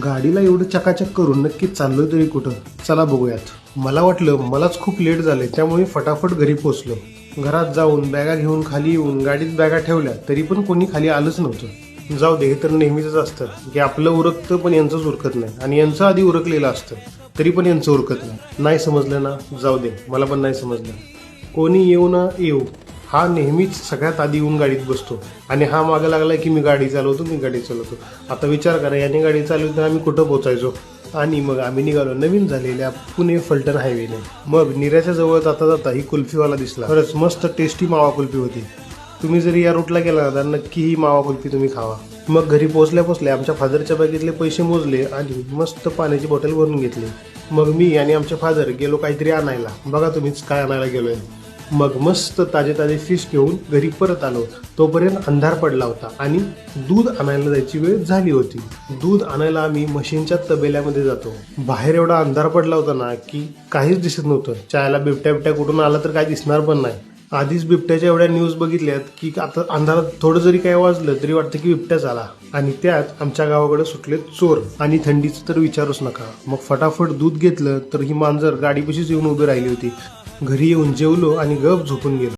गाडीला एवढं चकाचक करून नक्की चाललोय तरी कुठं? चला बघूयात. मला वाटलं मलाच खूप लेट झाले, त्यामुळे फटाफट घरी पोहोचलो. घरात जाऊन बॅगा घेऊन खाली येऊन गाडीत बॅगा ठेवल्या तरी पण कोणी खाली आलंच नव्हतं. जाऊ दे, हे तर नेहमीच असतं की आपलं उरकतं पण यांचंच उरकत नाही, आणि यांचं आधी उरकलेलं असतं तरी पण यांचं उरकत नाही. नाही समजलं ना? जाऊ दे, मला पण नाही समजलं. कोणी येऊ ना येऊ, हा नेहमीच सगळ्यात आधी येऊन गाडीत बसतो आणि हा मागं लागलाय की मी गाडी चालवतो. आता विचार करा, याने गाडी चालवली तर आम्ही कुठं पोहोचायचो? आणि मग आम्ही निघालो नवीन झालेल्या पुणे फलटण हायवेने. मग निऱ्याच्या जवळ जाता जाता ही कुल्फीवाला दिसला. खरंच मस्त टेस्टी मावा कुल्फी होती. तुम्ही जरी या रूटला गेला तर नक्की ही मावा कुल्फी तुम्ही खावा. मग घरी पोहोचल्या आमच्या फादरच्या बॅगेतले पैसे मोजले आणि मस्त पाण्याची बॉटल भरून घेतली. मग मी आणि आमचे फादर गेलो काहीतरी आणायला. बघा तुम्हीच काय आणायला गेलोय. मग मस्त ताजे फिश घेऊन घरी परत आलो. तोपर्यंत अंधार पडला होता आणि दूध आणायला जायची वेळ झाली होती. दूध आणायला आम्ही म्हशींच्या तबेल्यामध्ये जातो. बाहेर एवढा अंधार पडला होता ना की काहीच दिसत नव्हतं. चायला बिबट्या कुठून आला तर काय दिसणार पण नाही. आधीच बिबट्याच्या एवढ्या न्यूज बघितल्यात की आता अंधारात थोडं जरी काय वाजलं तरी वाटतं की बिबट्याच आला. आणि त्यात आमच्या गावाकडे सुटले चोर, आणि थंडीचं तर विचारूच नका. मग फटाफट दूध घेतलं तर ही मांजर गाडीपाशीच येऊन उभी राहिली होती. घरी येऊन जेवलो आणि गप झोपून गेलो.